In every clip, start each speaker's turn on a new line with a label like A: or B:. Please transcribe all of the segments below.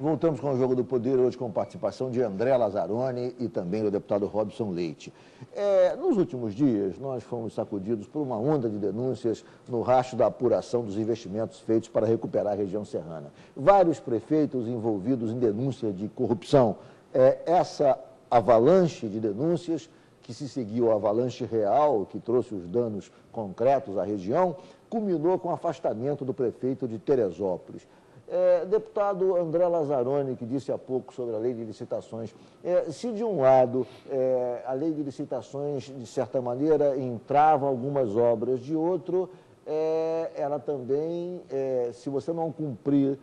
A: Voltamos com o Jogo do Poder, hoje com participação de André Lazzaroni e também do deputado Robson Leite. Nos últimos dias, nós fomos sacudidos por uma onda de denúncias no rastro da apuração dos investimentos feitos para recuperar a região serrana. Vários prefeitos envolvidos em denúncia de corrupção. Essa avalanche de denúncias, que se seguiu a avalanche real, que trouxe os danos concretos à região, culminou com o afastamento do prefeito de Teresópolis. Deputado André Lazzaroni, que disse há pouco sobre a lei de licitações, se de um lado a lei de licitações, de certa maneira, entrava algumas obras, de outro, ela também, se você não cumprir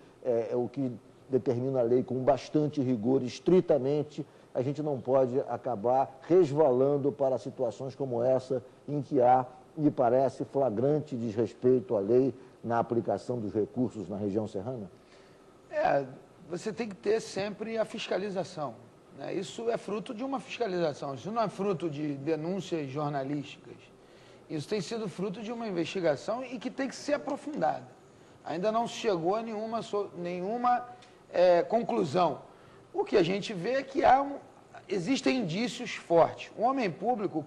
A: o que determina a lei com bastante rigor, estritamente, a gente não pode acabar resvalando para situações como essa, em que há, me parece, flagrante desrespeito à lei na aplicação dos recursos na região serrana?
B: Você tem que ter sempre a fiscalização, né? Isso é fruto de uma fiscalização, isso não é fruto de denúncias jornalísticas. Isso tem sido fruto de uma investigação e que tem que ser aprofundada. Ainda não se chegou a nenhuma conclusão. O que a gente vê é que existem indícios fortes. O homem público,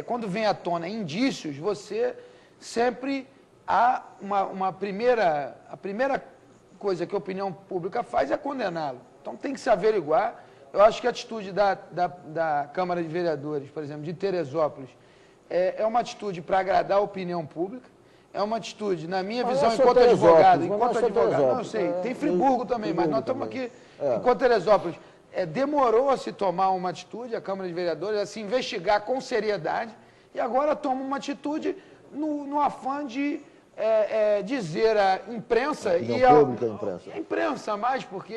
B: quando vem à tona indícios, você sempre há a primeira coisa que a opinião pública faz é condená-lo. Então tem que se averiguar. Eu acho que a atitude da Câmara de Vereadores, por exemplo, de Teresópolis, é uma atitude para agradar a opinião pública, é uma atitude, na minha visão, enquanto advogado, não, eu sei, tem Friburgo também, mas nós estamos aqui, enquanto Teresópolis, demorou a se tomar uma atitude, a Câmara de Vereadores, a se investigar com seriedade, e agora toma uma atitude no afã de dizer à imprensa, a imprensa mais, porque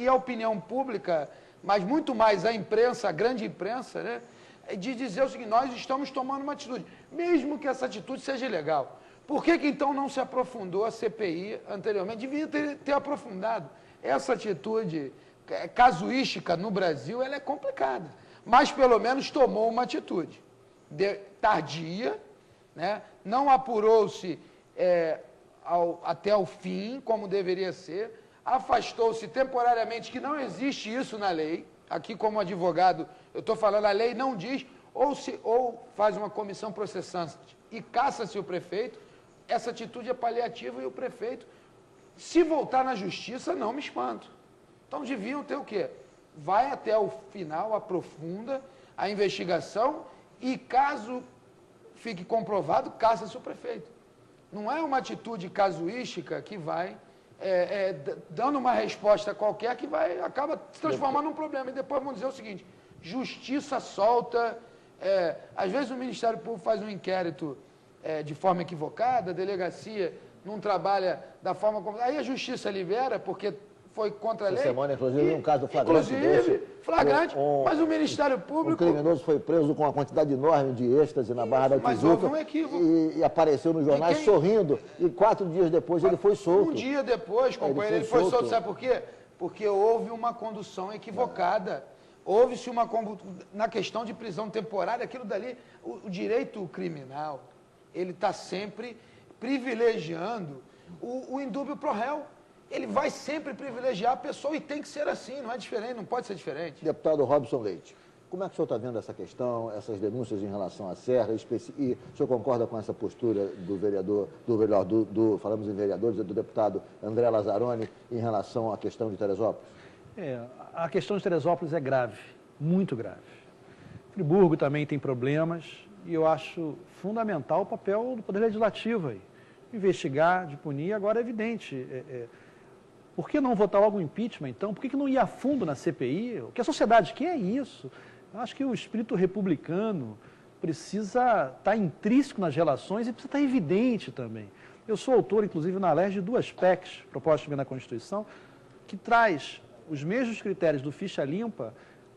B: a opinião pública, mas muito mais a imprensa, a grande imprensa, né, de dizer o seguinte: nós estamos tomando uma atitude, mesmo que essa atitude seja ilegal. Por que então não se aprofundou a CPI anteriormente? Devia ter aprofundado. Essa atitude casuística no Brasil, ela é complicada, mas pelo menos tomou uma atitude tardia, né? Não apurou-se até o fim, como deveria ser, afastou-se temporariamente, que não existe isso na lei. Aqui, como advogado, eu estou falando, a lei não diz, ou faz uma comissão processante e caça-se o prefeito. Essa atitude é paliativa e o prefeito, se voltar na justiça, não me espanto. Então, deviam ter o quê? Vai até o final, aprofunda a investigação e, caso fique comprovado, caça-se o prefeito. Não é uma atitude casuística que vai dando uma resposta qualquer que acaba se transformando num problema. E depois vão dizer o seguinte: justiça solta. Às vezes o Ministério Público faz um inquérito de forma equivocada, a delegacia não trabalha da forma como... Aí a justiça libera, porque foi contra a lei.
A: Essa semana, inclusive, um caso flagrante desse,
B: mas o Ministério Público...
A: O criminoso foi preso com uma quantidade enorme de êxtase na Barra da Tijuca e apareceu nos jornais sorrindo, e 4 dias depois ele foi solto.
B: Um dia depois, companheiro, ele foi solto. Sabe por quê? Porque houve uma condução equivocada. Houve-se na questão de prisão temporária, aquilo dali, o direito criminal, ele está sempre privilegiando o indúbio pro réu. Ele vai sempre privilegiar a pessoa e tem que ser assim, não é diferente, não pode ser diferente.
A: Deputado Robson Leite, como é que o senhor está vendo essa questão, essas denúncias em relação à Serra, e o senhor concorda com essa postura do vereador, falamos em vereadores, do deputado André Lazzaroni, em relação à questão de Teresópolis?
C: A questão de Teresópolis é grave, muito grave. Friburgo também tem problemas e eu acho fundamental o papel do Poder Legislativo aí. Investigar, de punir, agora é evidente. Por que não votar logo o impeachment, então? Por que não ir a fundo na CPI? O que a sociedade quer é isso. Eu acho que o espírito republicano precisa estar intrínseco nas relações e precisa estar evidente também. Eu sou autor, inclusive, na LERJ, de 2 PECs, propostas de emenda à Constituição, que traz os mesmos critérios do ficha limpa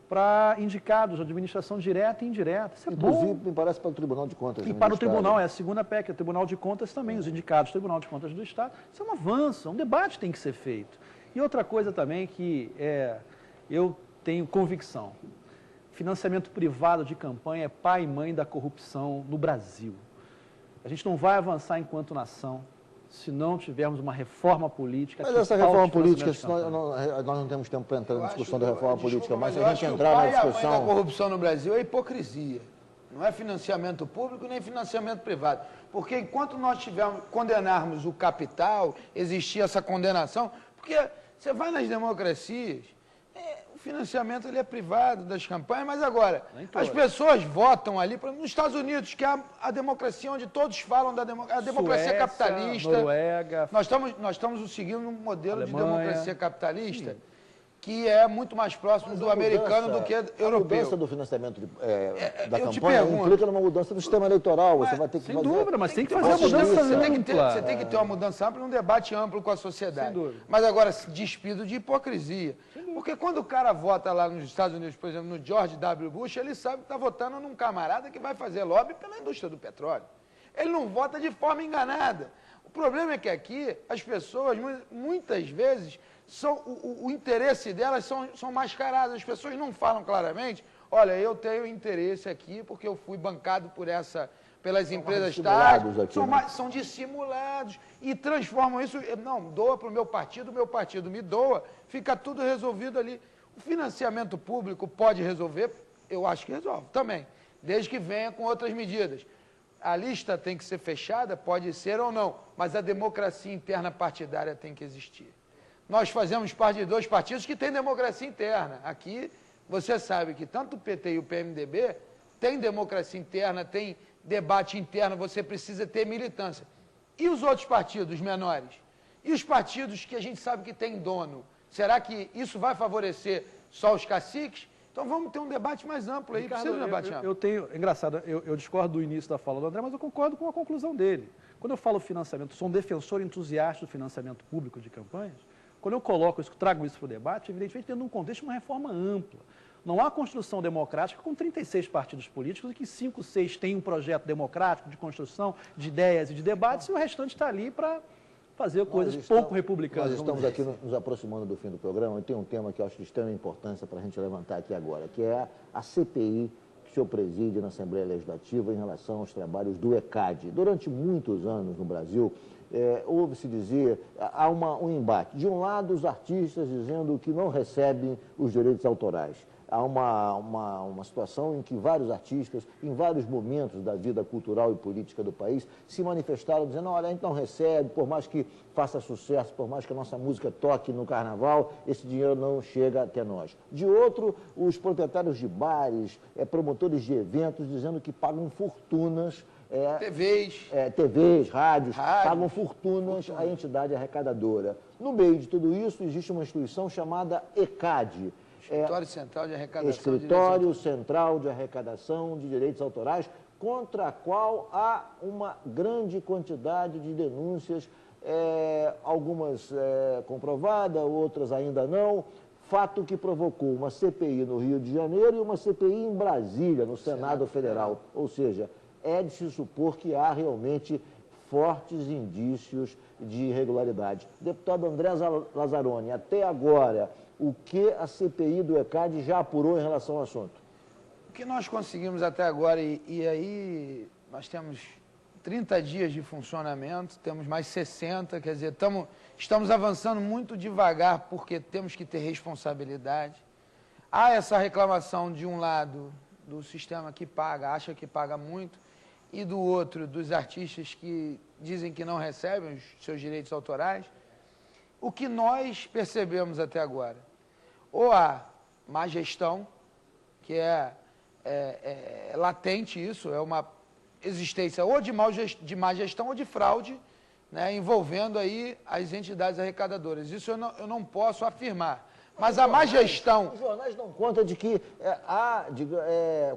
C: para indicados de administração direta e indireta. Isso é
A: inclusive,
C: bom.
A: Me parece para o Tribunal de Contas.
C: E para o Tribunal, é a segunda PEC, o Tribunal de Contas também, os indicados do Tribunal de Contas do Estado. Isso é um avanço, um debate tem que ser feito. E outra coisa também que eu tenho convicção, financiamento privado de campanha é pai e mãe da corrupção no Brasil. A gente não vai avançar enquanto nação se não tivermos uma reforma política.
A: Mas essa reforma política, nós não temos tempo para entrar na discussão da reforma política, mas se a gente entrar na discussão...
B: A mãe da corrupção no Brasil é hipocrisia. Não é financiamento público nem financiamento privado. Porque enquanto nós condenarmos o capital, existir essa condenação, porque você vai nas democracias, o financiamento ele é privado das campanhas, mas agora, as pessoas votam ali, nos Estados Unidos, que é a democracia onde todos falam da democracia, a democracia
C: Suécia,
B: capitalista.
C: Noruega,
B: nós estamos seguindo um modelo de democracia capitalista.
A: Sim.
B: Que é muito mais próximo do americano do que europeu.
A: A mudança do financiamento da campanha implica numa mudança do sistema eleitoral. Você vai ter que
C: sem dúvida, mas tem que fazer a mudança ampla.
B: Você tem que ter uma mudança ampla e um debate amplo com a sociedade. Sem dúvida. Mas agora, despido de hipocrisia. Porque quando o cara vota lá nos Estados Unidos, por exemplo, no George W. Bush, ele sabe que está votando num camarada que vai fazer lobby pela indústria do petróleo. Ele não vota de forma enganada. O problema é que aqui as pessoas, muitas vezes, o interesse delas são mascarados. As pessoas não falam claramente, olha, eu tenho interesse aqui porque eu fui bancado pelas empresas tais. São dissimulados e transformam isso, não, doa para o meu partido me doa, fica tudo resolvido ali. O financiamento público pode resolver? Eu acho que resolve também, desde que venha com outras medidas. A lista tem que ser fechada, pode ser ou não, mas a democracia interna partidária tem que existir. Nós fazemos parte de dois partidos que têm democracia interna. Aqui, você sabe que tanto o PT e o PMDB têm democracia interna, tem debate interno, você precisa ter militância. E os outros partidos menores? E os partidos que a gente sabe que tem dono? Será que isso vai favorecer só os caciques? Então vamos ter um debate mais amplo aí,
C: Ricardo,
B: precisa de um debate amplo.
C: Engraçado, eu discordo do início da fala do André, mas eu concordo com a conclusão dele. Quando eu falo financiamento, sou um defensor entusiasta do financiamento público de campanhas. Quando eu coloco isso, trago isso para o debate, evidentemente dentro de um contexto de uma reforma ampla. Não há construção democrática com 36 partidos políticos e que 5, 6 têm um projeto democrático de construção de ideias e de debates e o restante está ali para fazer coisas pouco republicanas.
A: Nós estamos aqui nos aproximando do fim do programa e tem um tema que eu acho de extrema importância para a gente levantar aqui agora, que é a CPI que o senhor preside na Assembleia Legislativa em relação aos trabalhos do ECAD. Durante muitos anos no Brasil, ouve-se dizer, há um embate. De um lado, os artistas dizendo que não recebem os direitos autorais. Há uma situação em que vários artistas, em vários momentos da vida cultural e política do país, se manifestaram dizendo, olha, a gente não recebe, por mais que faça sucesso, por mais que a nossa música toque no carnaval, esse dinheiro não chega até nós. De outro, os proprietários de bares, promotores de eventos, dizendo que pagam fortunas, TVs, rádios, pagam fortunas à entidade arrecadadora. No meio de tudo isso, existe uma instituição chamada ECAD.
B: Escritório Central de Arrecadação
A: Escritório Central de Arrecadação de Direitos Autorais, contra a qual há uma grande quantidade de denúncias, algumas comprovadas, outras ainda não. Fato que provocou uma CPI no Rio de Janeiro e uma CPI em Brasília, no Senado Federal. Ou seja, é de se supor que há realmente fortes indícios de irregularidade. Deputado André Lazzaroni, até agora, o que a CPI do ECAD já apurou em relação ao assunto?
B: O que nós conseguimos até agora, e aí nós temos 30 dias de funcionamento, temos mais 60, quer dizer, estamos avançando muito devagar porque temos que ter responsabilidade. Há essa reclamação de um lado do sistema que paga, acha que paga muito, e do outro, dos artistas que dizem que não recebem os seus direitos autorais. O que nós percebemos até agora? Ou há má gestão, que é latente isso, é uma existência ou de má gestão ou de fraude, né, envolvendo aí as entidades arrecadadoras. Isso eu não posso afirmar. Mas a má gestão...
A: Os jornais dão conta de que há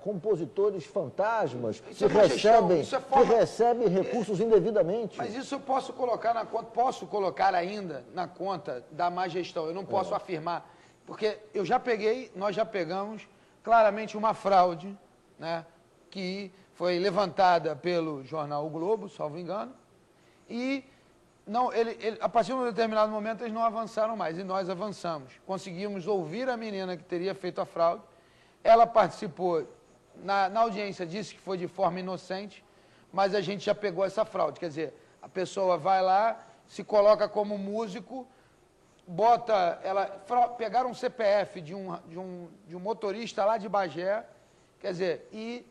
A: compositores fantasmas que recebem recursos indevidamente.
B: Mas isso eu posso colocar na conta, posso colocar ainda na conta da má gestão. Eu não posso afirmar, porque nós já pegamos claramente uma fraude, né, que foi levantada pelo jornal O Globo, salvo engano, e... Não, a partir de um determinado momento eles não avançaram mais, e nós avançamos. Conseguimos ouvir a menina que teria feito a fraude, ela participou, na audiência disse que foi de forma inocente, mas a gente já pegou essa fraude. Quer dizer, A pessoa vai lá, se coloca como músico, pegaram um CPF de um motorista lá de Bagé, quer dizer, e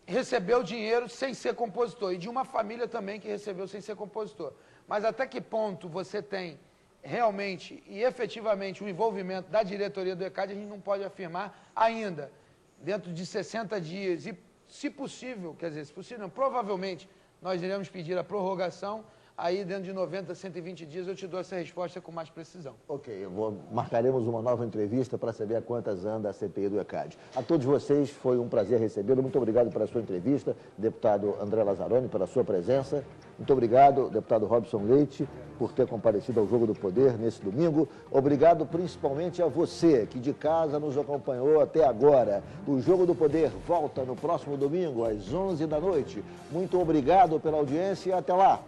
B: recebeu dinheiro sem ser compositor, e de uma família também que recebeu sem ser compositor. Mas até que ponto você tem realmente e efetivamente o envolvimento da diretoria do ECAD, a gente não pode afirmar ainda, dentro de 60 dias, e se possível, quer dizer, se possível, não, provavelmente nós iremos pedir a prorrogação, aí dentro de 90, 120 dias eu te dou essa resposta com mais precisão.
A: Ok, marcaremos uma nova entrevista para saber a quantas anda a CPI do ECAD. A todos vocês, foi um prazer recebê-lo. Muito obrigado pela sua entrevista, deputado André Lazzaroni, pela sua presença. Muito obrigado, deputado Robson Leite, por ter comparecido ao Jogo do Poder nesse domingo. Obrigado principalmente a você, que de casa nos acompanhou até agora. O Jogo do Poder volta no próximo domingo, às 11 da noite. Muito obrigado pela audiência e até lá.